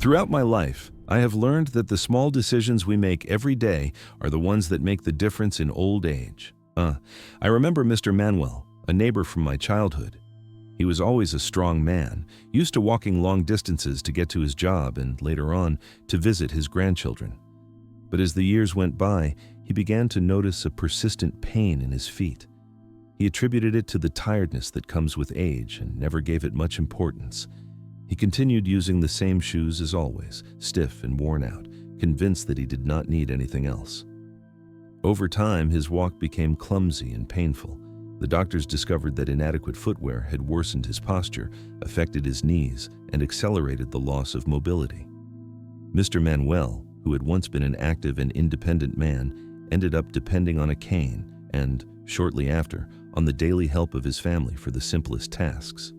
Throughout my life, I have learned that the small decisions we make every day are the ones that make the difference in old age. I remember Mr. Manuel, a neighbor from my childhood. He was always a strong man, used to walking long distances to get to his job and later on to visit his grandchildren. But as the years went by, he began to notice a persistent pain in his feet. He attributed it to the tiredness that comes with age and never gave it much importance. He continued using the same shoes as always, stiff and worn out, convinced that he did not need anything else. Over time, his walk became clumsy and painful. The doctors discovered that inadequate footwear had worsened his posture, affected his knees, and accelerated the loss of mobility. Mr. Manuel, who had once been an active and independent man, ended up depending on a cane and, shortly after, on the daily help of his family for the simplest tasks.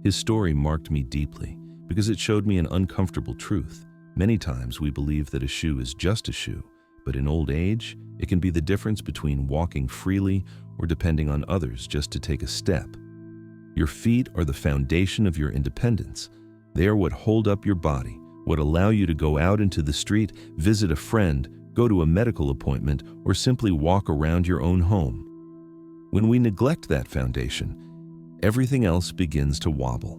His story marked me deeply because it showed me an uncomfortable truth. Many times we believe that a shoe is just a shoe, but in old age, it can be the difference between walking freely or depending on others just to take a step. Your feet are the foundation of your independence. They are what hold up your body, what allow you to go out into the street, visit a friend, go to a medical appointment, or simply walk around your own home. When we neglect that foundation, everything else begins to wobble.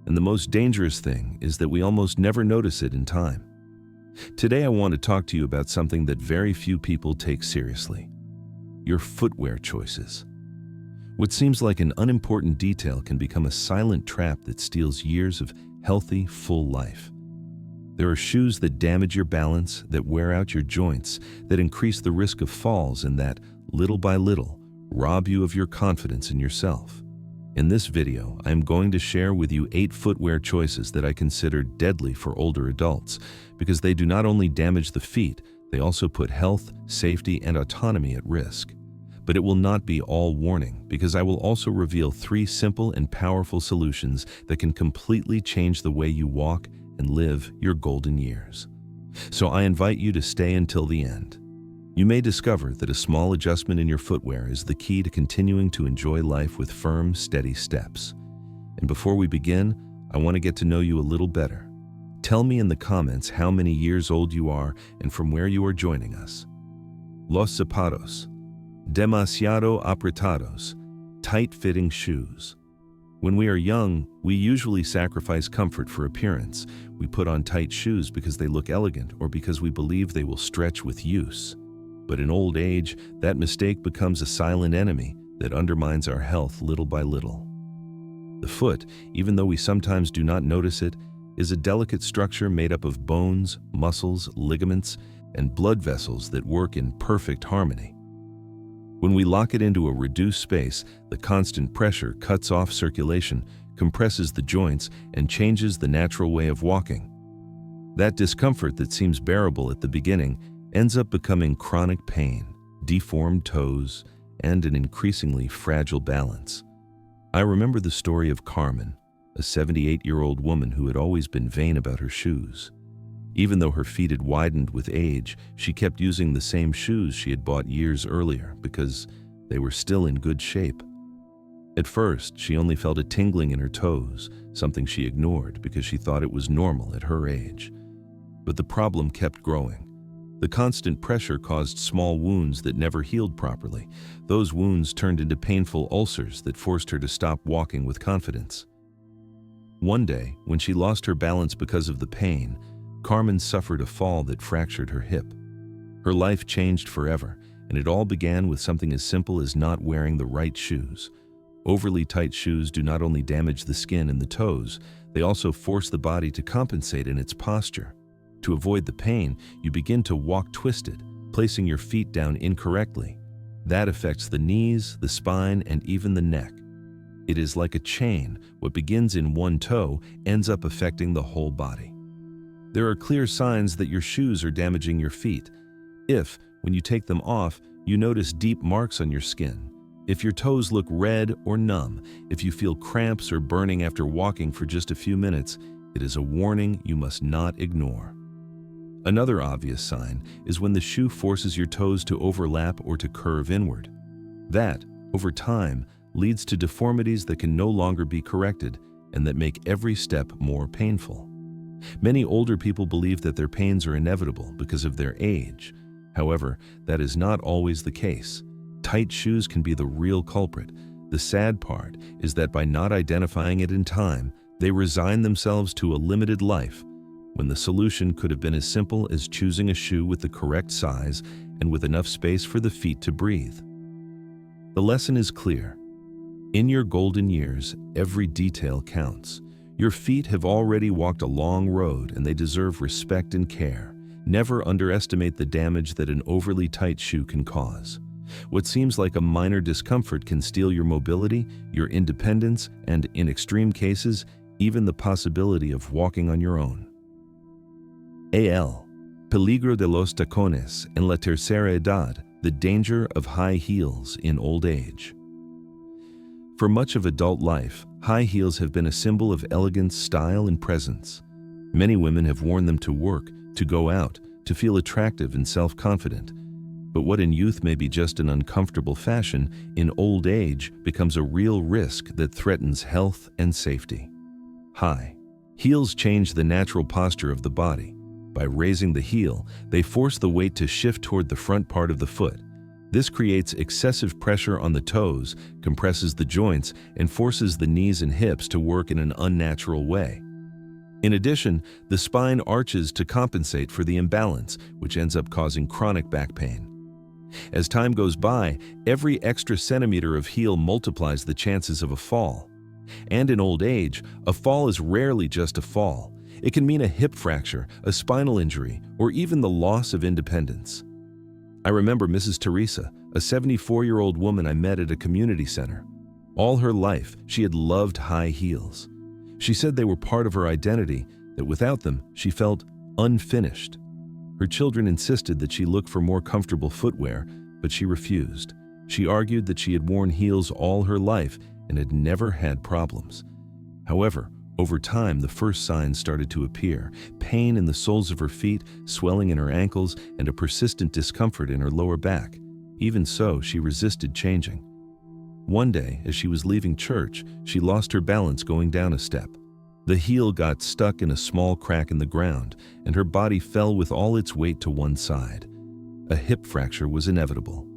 And the most dangerous thing is that we almost never notice it in time. Today I want to talk to you about something that very few people take seriously: your footwear choices. What seems like an unimportant detail can become a silent trap that steals years of healthy, full life. There are shoes that damage your balance, that wear out your joints, that increase the risk of falls, and that, little by little, rob you of your confidence in yourself. In this video, I am going to share with you 8 footwear choices that I consider deadly for older adults because they do not only damage the feet, they also put health, safety, and autonomy at risk. But it will not be all warning because I will also reveal 3 simple and powerful solutions that can completely change the way you walk and live your golden years. So I invite you to stay until the end. You may discover that a small adjustment in your footwear is the key to continuing to enjoy life with firm, steady steps. And before we begin, I want to get to know you a little better. Tell me in the comments how many years old you are and from where you are joining us. Los zapatos. Demasiado apretados. Tight-fitting shoes. When we are young, we usually sacrifice comfort for appearance. We put on tight shoes because they look elegant or because we believe they will stretch with use. But in old age, that mistake becomes a silent enemy that undermines our health little by little. The foot, even though we sometimes do not notice it, is a delicate structure made up of bones, muscles, ligaments, and blood vessels that work in perfect harmony. When we lock it into a reduced space, the constant pressure cuts off circulation, compresses the joints, and changes the natural way of walking. That discomfort that seems bearable at the beginning ends up becoming chronic pain, deformed toes, and an increasingly fragile balance. I remember the story of Carmen, a 78-year-old woman who had always been vain about her shoes. Even though her feet had widened with age, she kept using the same shoes she had bought years earlier because they were still in good shape. At first, she only felt a tingling in her toes, something she ignored because she thought it was normal at her age. But the problem kept growing. The constant pressure caused small wounds that never healed properly. Those wounds turned into painful ulcers that forced her to stop walking with confidence. One day, when she lost her balance because of the pain, Carmen suffered a fall that fractured her hip. Her life changed forever, and it all began with something as simple as not wearing the right shoes. Overly tight shoes do not only damage the skin and the toes, they also force the body to compensate in its posture. To avoid the pain, you begin to walk twisted, placing your feet down incorrectly. That affects the knees, the spine, and even the neck. It is like a chain. What begins in one toe ends up affecting the whole body. There are clear signs that your shoes are damaging your feet. If, when you take them off, you notice deep marks on your skin, if your toes look red or numb, if you feel cramps or burning after walking for just a few minutes, it is a warning you must not ignore. Another obvious sign is when the shoe forces your toes to overlap or to curve inward. That, over time, leads to deformities that can no longer be corrected and that make every step more painful. Many older people believe that their pains are inevitable because of their age. However, that is not always the case. Tight shoes can be the real culprit. The sad part is that by not identifying it in time, they resign themselves to a limited life, when the solution could have been as simple as choosing a shoe with the correct size and with enough space for the feet to breathe. The lesson is clear. In your golden years, every detail counts. Your feet have already walked a long road and they deserve respect and care. Never underestimate the damage that an overly tight shoe can cause. What seems like a minor discomfort can steal your mobility, your independence, and, in extreme cases, even the possibility of walking on your own. AL. Peligro de los tacones en la tercera edad, the danger of high heels in old age. For much of adult life, high heels have been a symbol of elegance, style, and presence. Many women have worn them to work, to go out, to feel attractive and self-confident. But what in youth may be just an uncomfortable fashion, in old age becomes a real risk that threatens health and safety. High heels change the natural posture of the body. By raising the heel, they force the weight to shift toward the front part of the foot. This creates excessive pressure on the toes, compresses the joints, and forces the knees and hips to work in an unnatural way. In addition, the spine arches to compensate for the imbalance, which ends up causing chronic back pain. As time goes by, every extra centimeter of heel multiplies the chances of a fall. And in old age, a fall is rarely just a fall. It can mean a hip fracture, a spinal injury, or even the loss of independence. I remember Mrs. Teresa, a 74-year-old woman I met at a community center. All her life, she had loved high heels. She said they were part of her identity, that without them, she felt unfinished. Her children insisted that she look for more comfortable footwear, but she refused. She argued that she had worn heels all her life and had never had problems. However, over time, the first signs started to appear: pain in the soles of her feet, swelling in her ankles, and a persistent discomfort in her lower back. Even so, she resisted changing. One day, as she was leaving church, she lost her balance going down a step. The heel got stuck in a small crack in the ground, and her body fell with all its weight to one side. A hip fracture was inevitable.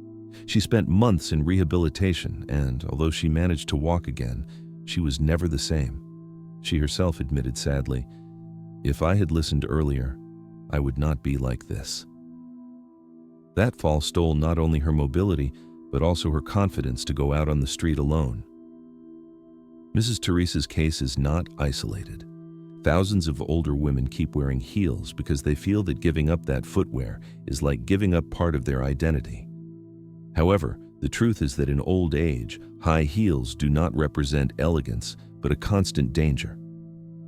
She spent months in rehabilitation, and although she managed to walk again, she was never the same. She herself admitted sadly, "If I had listened earlier, I would not be like this." That fall stole not only her mobility, but also her confidence to go out on the street alone. Mrs. Teresa's case is not isolated. Thousands of older women keep wearing heels because they feel that giving up that footwear is like giving up part of their identity. However, the truth is that in old age, high heels do not represent elegance, but a constant danger.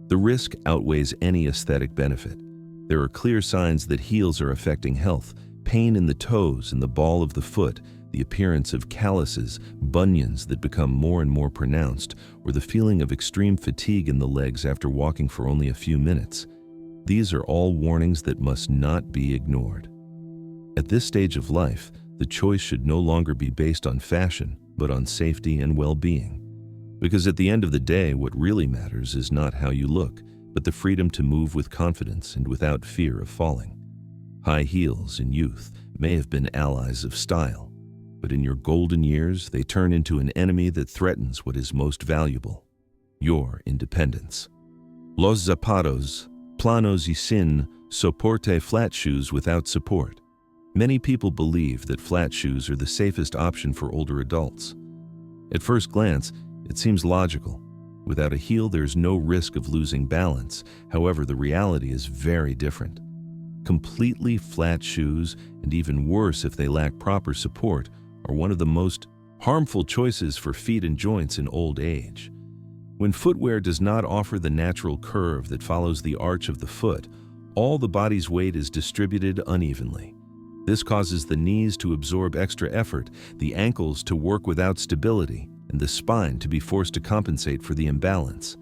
The risk outweighs any aesthetic benefit. There are clear signs that heels are affecting health: pain in the toes and the ball of the foot, the appearance of calluses, bunions that become more and more pronounced, or the feeling of extreme fatigue in the legs after walking for only a few minutes. These are all warnings that must not be ignored. At this stage of life, the choice should no longer be based on fashion, but on safety and well-being. Because at the end of the day, what really matters is not how you look, but the freedom to move with confidence and without fear of falling. High heels in youth may have been allies of style, but in your golden years, they turn into an enemy that threatens what is most valuable: your independence. Los zapatos, planos y sin soporte. Flat shoes without support. Many people believe that flat shoes are the safest option for older adults. At first glance, it seems logical. Without a heel, there's no risk of losing balance. However, the reality is very different. Completely flat shoes, and even worse if they lack proper support, are one of the most harmful choices for feet and joints in old age. When footwear does not offer the natural curve that follows the arch of the foot, all the body's weight is distributed unevenly. This causes the knees to absorb extra effort, the ankles to work without stability, and the spine to be forced to compensate for the imbalance.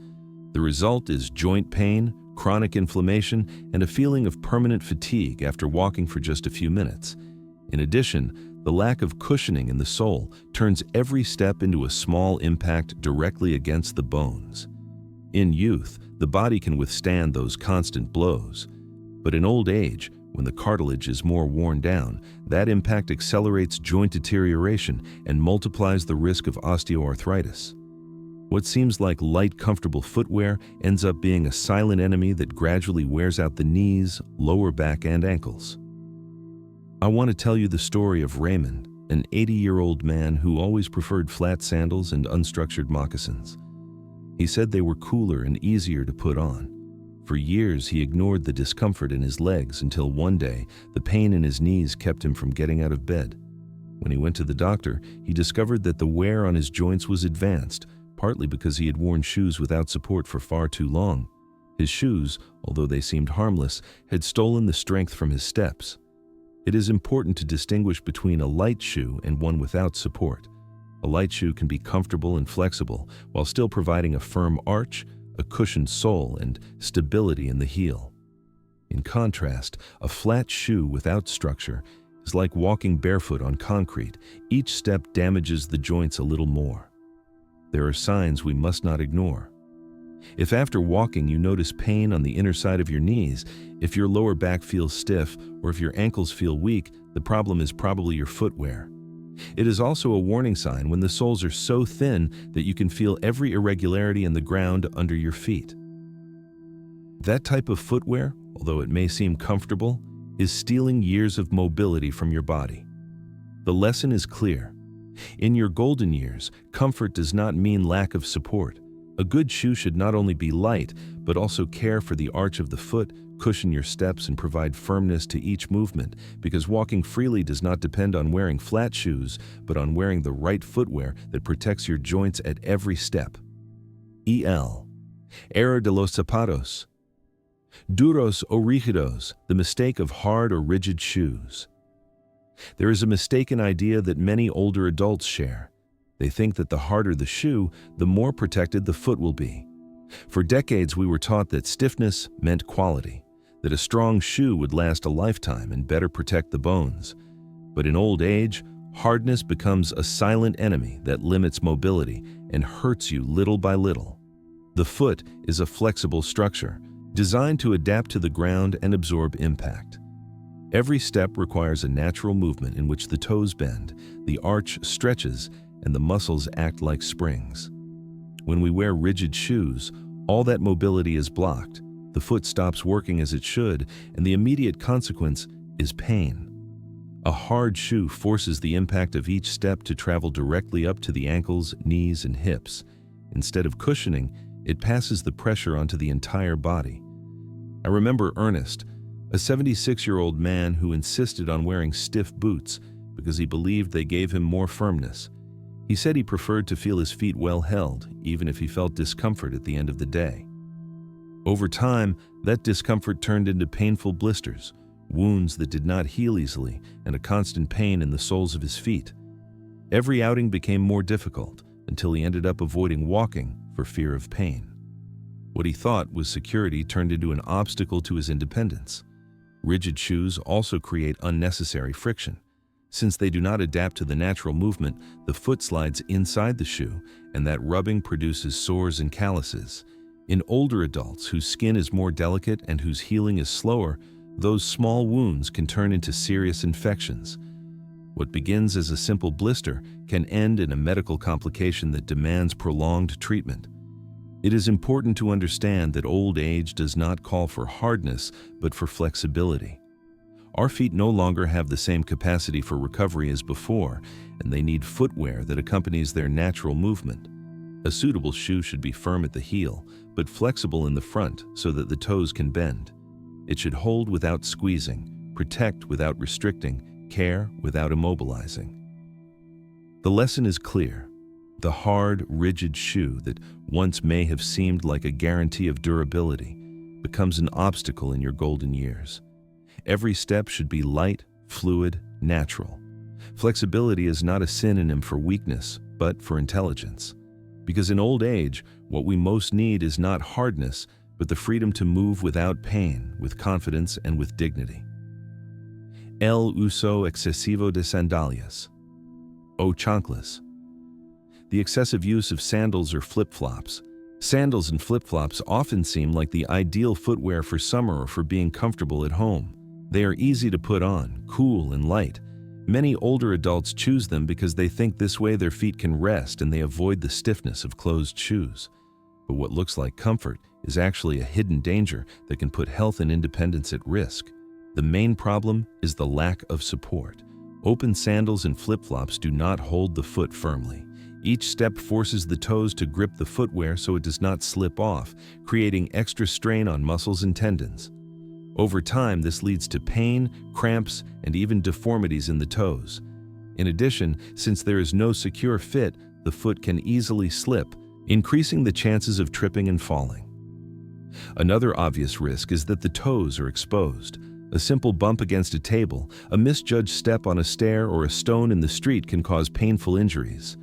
The result is joint pain, chronic inflammation, and a feeling of permanent fatigue after walking for just a few minutes. In addition, the lack of cushioning in the sole turns every step into a small impact directly against the bones. In youth, the body can withstand those constant blows. But in old age, when the cartilage is more worn down, that impact accelerates joint deterioration and multiplies the risk of osteoarthritis. What seems like light, comfortable footwear ends up being a silent enemy that gradually wears out the knees, lower back, and ankles. I want to tell you the story of Raymond, an 80-year-old man who always preferred flat sandals and unstructured moccasins. He said they were cooler and easier to put on. For years, he ignored the discomfort in his legs until one day, the pain in his knees kept him from getting out of bed. When he went to the doctor, he discovered that the wear on his joints was advanced, partly because he had worn shoes without support for far too long. His shoes, although they seemed harmless, had stolen the strength from his steps. It is important to distinguish between a light shoe and one without support. A light shoe can be comfortable and flexible while still providing a firm arch, a cushioned sole, and stability in the heel. In contrast, a flat shoe without structure is like walking barefoot on concrete. Each step damages the joints a little more. There are signs we must not ignore. If after walking you notice pain on the inner side of your knees, if your lower back feels stiff, or if your ankles feel weak, the problem is probably your footwear. It is also a warning sign when the soles are so thin that you can feel every irregularity in the ground under your feet. That type of footwear, although it may seem comfortable, is stealing years of mobility from your body. The lesson is clear. In your golden years, comfort does not mean lack of support. A good shoe should not only be light, but also care for the arch of the foot, cushion your steps, and provide firmness to each movement, because walking freely does not depend on wearing flat shoes, but on wearing the right footwear that protects your joints at every step. Error de los zapatos. Duros o rígidos, the mistake of hard or rigid shoes. There is a mistaken idea that many older adults share. They think that the harder the shoe, the more protected the foot will be. For decades, we were taught that stiffness meant quality, that a strong shoe would last a lifetime and better protect the bones. But in old age, hardness becomes a silent enemy that limits mobility and hurts you little by little. The foot is a flexible structure, designed to adapt to the ground and absorb impact. Every step requires a natural movement in which the toes bend, the arch stretches, and the muscles act like springs. When we wear rigid shoes, all that mobility is blocked, the foot stops working as it should, and the immediate consequence is pain. A hard shoe forces the impact of each step to travel directly up to the ankles, knees, and hips. Instead of cushioning, it passes the pressure onto the entire body. I remember Ernest, a 76-year-old man who insisted on wearing stiff boots because he believed they gave him more firmness. He said he preferred to feel his feet well held, even if he felt discomfort at the end of the day. Over time, that discomfort turned into painful blisters, wounds that did not heal easily, and a constant pain in the soles of his feet. Every outing became more difficult until he ended up avoiding walking for fear of pain. What he thought was security turned into an obstacle to his independence. Rigid shoes also create unnecessary friction. Since they do not adapt to the natural movement, the foot slides inside the shoe, and that rubbing produces sores and calluses. In older adults whose skin is more delicate and whose healing is slower, those small wounds can turn into serious infections. What begins as a simple blister can end in a medical complication that demands prolonged treatment. It is important to understand that old age does not call for hardness, but for flexibility. Our feet no longer have the same capacity for recovery as before, and they need footwear that accompanies their natural movement. A suitable shoe should be firm at the heel, but flexible in the front so that the toes can bend. It should hold without squeezing, protect without restricting, care without immobilizing. The lesson is clear. The hard, rigid shoe that once may have seemed like a guarantee of durability becomes an obstacle in your golden years. Every step should be light, fluid, natural. Flexibility is not a synonym for weakness, but for intelligence. Because in old age, what we most need is not hardness, but the freedom to move without pain, with confidence, and with dignity. El uso excesivo de sandalias. O chanclas. The excessive use of sandals or flip-flops, Sandals and flip-flops often seem like the ideal footwear for summer or for being comfortable at home. They are easy to put on, cool and light. Many older adults choose them because they think this way their feet can rest and they avoid the stiffness of closed shoes. But what looks like comfort is actually a hidden danger that can put health and independence at risk. The main problem is the lack of support. Open sandals and flip-flops do not hold the foot firmly. Each step forces the toes to grip the footwear so it does not slip off, creating extra strain on muscles and tendons. Over time, this leads to pain, cramps, and even deformities in the toes. In addition, since there is no secure fit, the foot can easily slip, increasing the chances of tripping and falling. Another obvious risk is that the toes are exposed. A simple bump against a table, a misjudged step on a stair, or a stone in the street can cause painful injuries.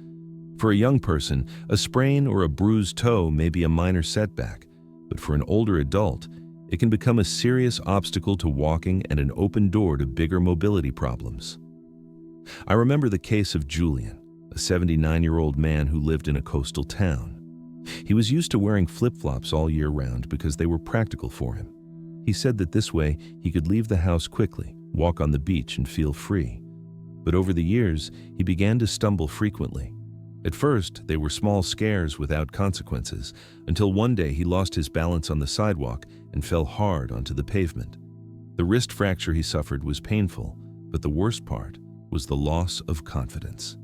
For a young person, a sprain or a bruised toe may be a minor setback, but for an older adult, it can become a serious obstacle to walking and an open door to bigger mobility problems. I remember the case of Julian, a 79-year-old man who lived in a coastal town. He was used to wearing flip-flops all year round because they were practical for him. He said that this way he could leave the house quickly, walk on the beach, and feel free. But over the years, he began to stumble frequently. At first, they were small scares without consequences, until one day he lost his balance on the sidewalk and fell hard onto the pavement. The wrist fracture he suffered was painful, but the worst part was the loss of confidence.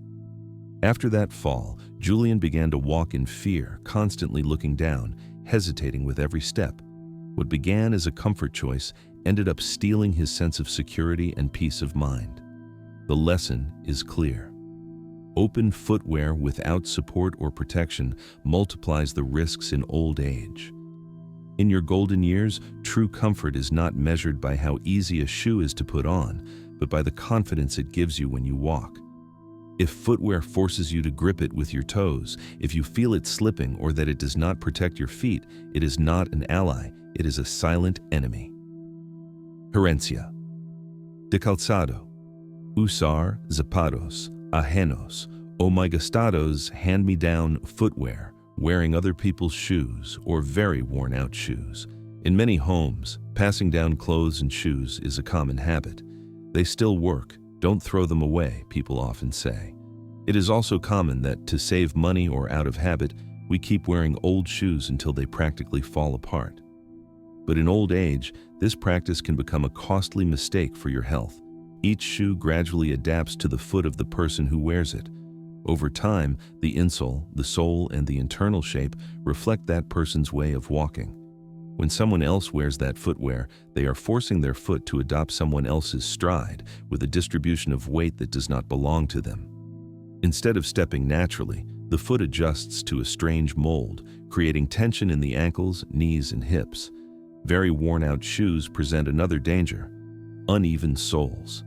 After that fall, Julian began to walk in fear, constantly looking down, hesitating with every step. What began as a comfort choice ended up stealing his sense of security and peace of mind. The lesson is clear. Open footwear without support or protection multiplies the risks in old age. In your golden years, true comfort is not measured by how easy a shoe is to put on, but by the confidence it gives you when you walk. If footwear forces you to grip it with your toes, if you feel it slipping or that it does not protect your feet, it is not an ally, it is a silent enemy. Herencia. De calzado. Usar zapatos ajenos o mal gastados, hand-me-down footwear, wearing other people's shoes or very worn-out shoes. In many homes, passing down clothes and shoes is a common habit. They still work. Don't throw them away, people often say. It is also common that, to save money or out of habit, we keep wearing old shoes until they practically fall apart. But in old age, this practice can become a costly mistake for your health. Each shoe gradually adapts to the foot of the person who wears it. Over time, the insole, the sole, and the internal shape reflect that person's way of walking. When someone else wears that footwear, they are forcing their foot to adopt someone else's stride with a distribution of weight that does not belong to them. Instead of stepping naturally, the foot adjusts to a strange mold, creating tension in the ankles, knees, and hips. Very worn-out shoes present another danger: uneven soles.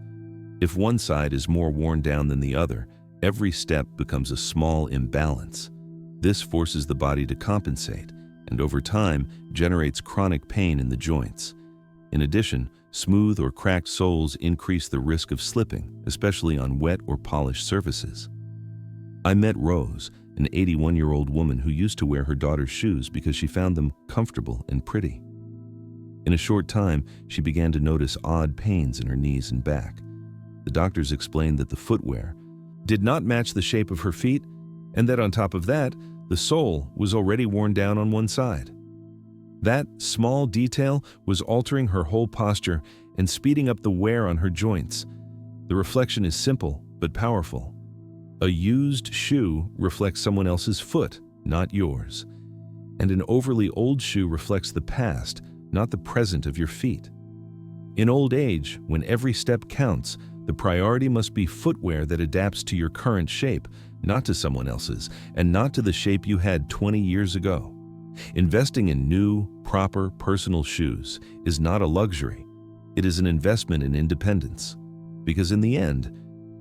If one side is more worn down than the other, every step becomes a small imbalance. This forces the body to compensate, and over time generates chronic pain in the joints. In addition, smooth or cracked soles increase the risk of slipping, especially on wet or polished surfaces. I met Rose, an 81-year-old woman who used to wear her daughter's shoes because she found them comfortable and pretty. In a short time, she began to notice odd pains in her knees and back. The doctors explained that the footwear did not match the shape of her feet, and that on top of that, the sole was already worn down on one side. That small detail was altering her whole posture and speeding up the wear on her joints. The reflection is simple but powerful. A used shoe reflects someone else's foot, not yours. And an overly old shoe reflects the past, not the present of your feet. In old age, when every step counts, the priority must be footwear that adapts to your current shape, not to someone else's, and not to the shape you had 20 years ago. Investing in new, proper, personal shoes is not a luxury. It is an investment in independence. Because in the end,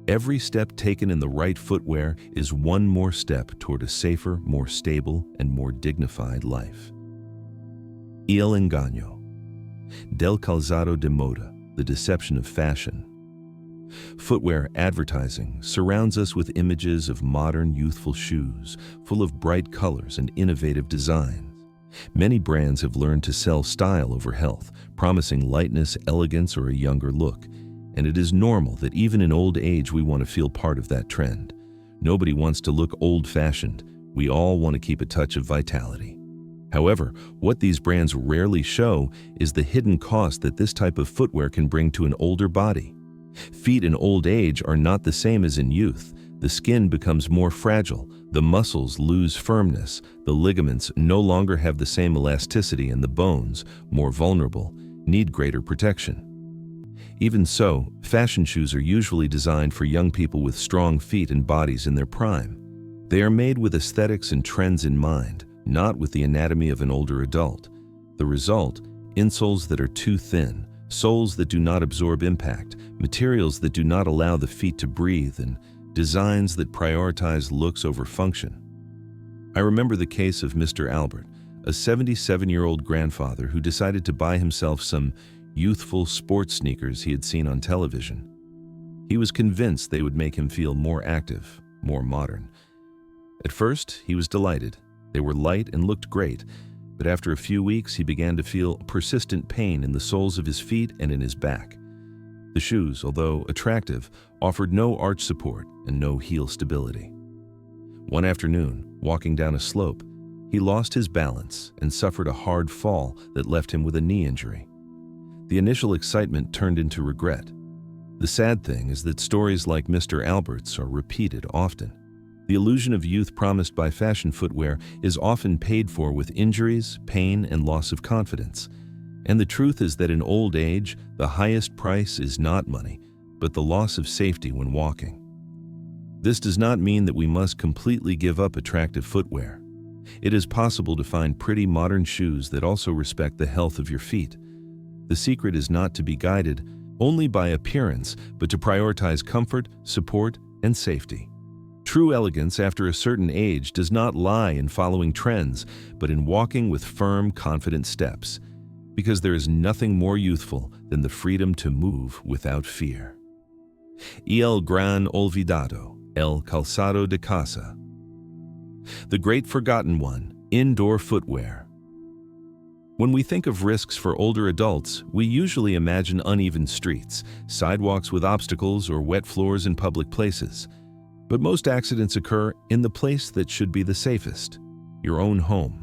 every step taken in the right footwear is one more step toward a safer, more stable, and more dignified life. El engaño. Del calzado de moda, the deception of fashion. Footwear advertising surrounds us with images of modern, youthful shoes, full of bright colors and innovative designs. Many brands have learned to sell style over health, promising lightness, elegance, or a younger look. And it is normal that even in old age we want to feel part of that trend. Nobody wants to look old-fashioned. We all want to keep a touch of vitality. However, what these brands rarely show is the hidden cost that this type of footwear can bring to an older body. Feet in old age are not the same as in youth. The skin becomes more fragile, the muscles lose firmness, the ligaments no longer have the same elasticity, and the bones, more vulnerable, need greater protection. Even so, fashion shoes are usually designed for young people with strong feet and bodies in their prime. They are made with aesthetics and trends in mind, not with the anatomy of an older adult. The result: insoles that are too thin, soles that do not absorb impact, materials that do not allow the feet to breathe, and designs that prioritize looks over function. I remember the case of Mr. Albert, a 77-year-old grandfather who decided to buy himself some youthful sports sneakers he had seen on television. He was convinced they would make him feel more active, more modern. At first, he was delighted. They were light and looked great, but after a few weeks, he began to feel persistent pain in the soles of his feet and in his back. The shoes, although attractive, offered no arch support and no heel stability. One afternoon, walking down a slope, he lost his balance and suffered a hard fall that left him with a knee injury. The initial excitement turned into regret. The sad thing is that stories like Mr. Albert's are repeated often. The illusion of youth promised by fashion footwear is often paid for with injuries, pain, and loss of confidence. And the truth is that in old age, the highest price is not money, but the loss of safety when walking. This does not mean that we must completely give up attractive footwear. It is possible to find pretty modern shoes that also respect the health of your feet. The secret is not to be guided only by appearance, but to prioritize comfort, support, and safety. True elegance after a certain age does not lie in following trends, but in walking with firm, confident steps, because there is nothing more youthful than the freedom to move without fear. El gran olvidado, el calzado de casa. The great forgotten one, indoor footwear. When we think of risks for older adults, we usually imagine uneven streets, sidewalks with obstacles, or wet floors in public places. But most accidents occur in the place that should be the safest, your own home.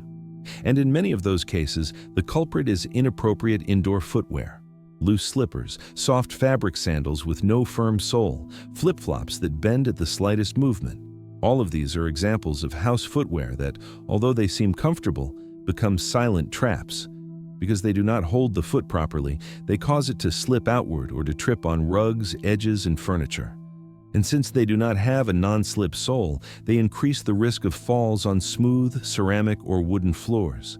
And in many of those cases, the culprit is inappropriate indoor footwear. Loose slippers, soft fabric sandals with no firm sole, flip-flops that bend at the slightest movement. All of these are examples of house footwear that, although they seem comfortable, become silent traps. Because they do not hold the foot properly, they cause it to slip outward or to trip on rugs, edges, and furniture. And since they do not have a non-slip sole, they increase the risk of falls on smooth, ceramic, or wooden floors.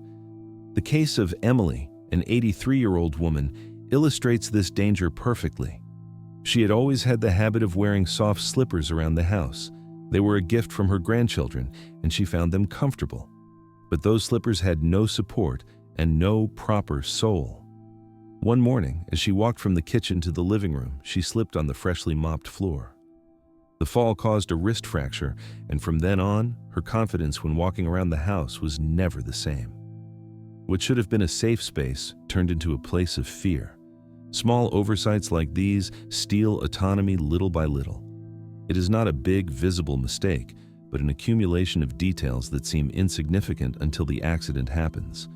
The case of Emily, an 83-year-old woman, illustrates this danger perfectly. She had always had the habit of wearing soft slippers around the house. They were a gift from her grandchildren, and she found them comfortable. But those slippers had no support and no proper sole. One morning, as she walked from the kitchen to the living room, she slipped on the freshly mopped floor. The fall caused a wrist fracture, and from then on, her confidence when walking around the house was never the same. What should have been a safe space turned into a place of fear. Small oversights like these steal autonomy little by little. It is not a big, visible mistake, but an accumulation of details that seem insignificant until the accident happens.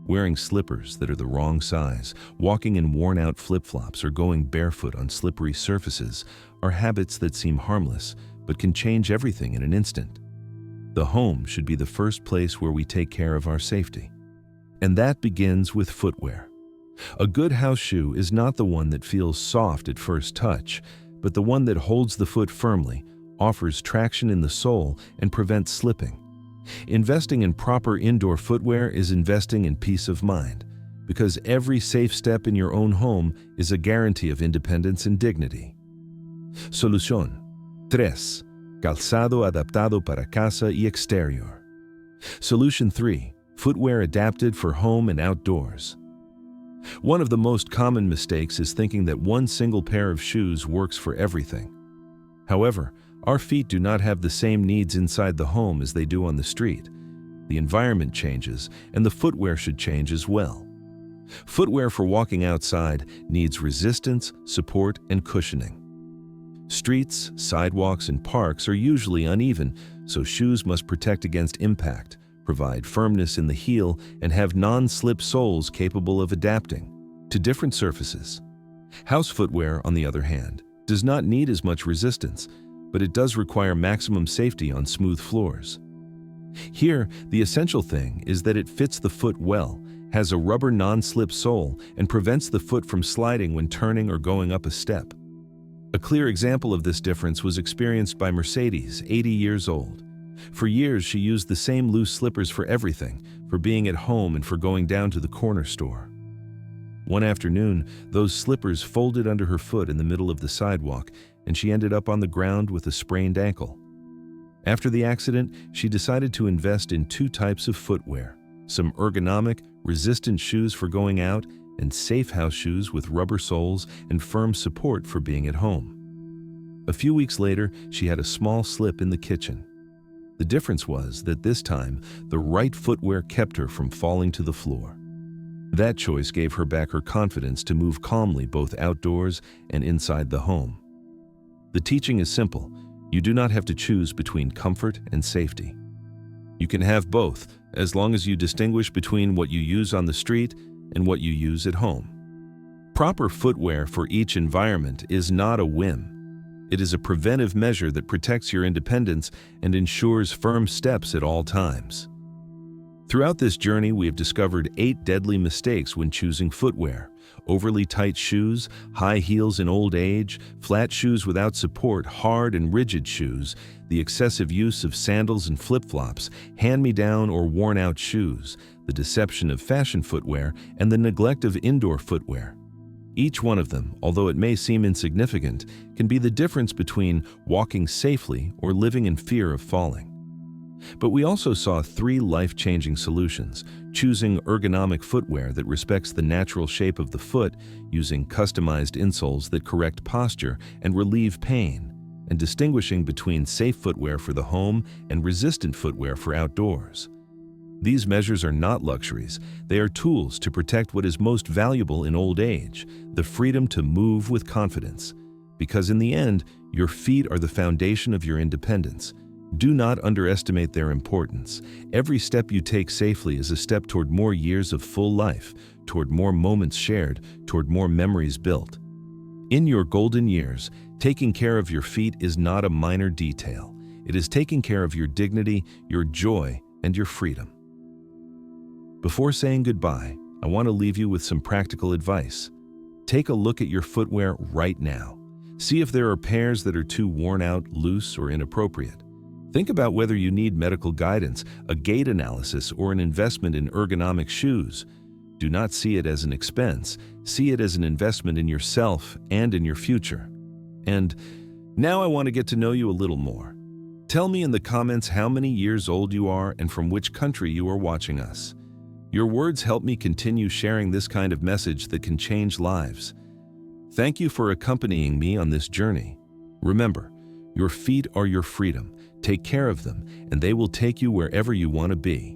Wearing slippers that are the wrong size, walking in worn-out flip-flops, or going barefoot on slippery surfaces are habits that seem harmless, but can change everything in an instant. The home should be the first place where we take care of our safety. And that begins with footwear. A good house shoe is not the one that feels soft at first touch, but the one that holds the foot firmly, offers traction in the sole, and prevents slipping. Investing in proper indoor footwear is investing in peace of mind, because every safe step in your own home is a guarantee of independence and dignity. Solución 3. Calzado adaptado para casa y exterior. Solution 3. Footwear adapted for home and outdoors. One of the most common mistakes is thinking that one single pair of shoes works for everything. However, our feet do not have the same needs inside the home as they do on the street. The environment changes, and the footwear should change as well. Footwear for walking outside needs resistance, support, and cushioning. Streets, sidewalks, and parks are usually uneven, so shoes must protect against impact, provide firmness in the heel, and have non-slip soles capable of adapting to different surfaces. House footwear, on the other hand, does not need as much resistance, but it does require maximum safety on smooth floors. Here, the essential thing is that it fits the foot well, has a rubber non-slip sole, and prevents the foot from sliding when turning or going up a step. A clear example of this difference was experienced by Mercedes, 80 years old. For years, she used the same loose slippers for everything, for being at home and for going down to the corner store. One afternoon, those slippers folded under her foot in the middle of the sidewalk, and she ended up on the ground with a sprained ankle. After the accident, she decided to invest in two types of footwear: some ergonomic, resistant shoes for going out, and safe house shoes with rubber soles and firm support for being at home. A few weeks later, she had a small slip in the kitchen. The difference was that this time, the right footwear kept her from falling to the floor. That choice gave her back her confidence to move calmly both outdoors and inside the home. The teaching is simple. You do not have to choose between comfort and safety. You can have both, as long as you distinguish between what you use on the street and what you use at home. Proper footwear for each environment is not a whim. It is a preventive measure that protects your independence and ensures firm steps at all times. Throughout this journey, we have discovered 8 deadly mistakes when choosing footwear: overly tight shoes, high heels in old age, flat shoes without support, hard and rigid shoes, the excessive use of sandals and flip-flops, hand-me-down or worn-out shoes, the deception of fashion footwear, and the neglect of indoor footwear. Each one of them, although it may seem insignificant, can be the difference between walking safely or living in fear of falling. But we also saw 3 life-changing solutions: choosing ergonomic footwear that respects the natural shape of the foot, using customized insoles that correct posture and relieve pain, and distinguishing between safe footwear for the home and resistant footwear for outdoors. These measures are not luxuries. They are tools to protect what is most valuable in old age: the freedom to move with confidence. Because in the end, your feet are the foundation of your independence. Do not underestimate their importance. Every step you take safely is a step toward more years of full life, toward more moments shared, toward more memories built. In your golden years, taking care of your feet is not a minor detail. It is taking care of your dignity, your joy, and your freedom. Before saying goodbye, I want to leave you with some practical advice. Take a look at your footwear right now. See if there are pairs that are too worn out, loose, or inappropriate. Think about whether you need medical guidance, a gait analysis, or an investment in ergonomic shoes. Do not see it as an expense. See it as an investment in yourself and in your future. And now I want to get to know you a little more. Tell me in the comments how many years old you are and from which country you are watching us. Your words help me continue sharing this kind of message that can change lives. Thank you for accompanying me on this journey. Remember, your feet are your freedom. Take care of them, and they will take you wherever you want to be.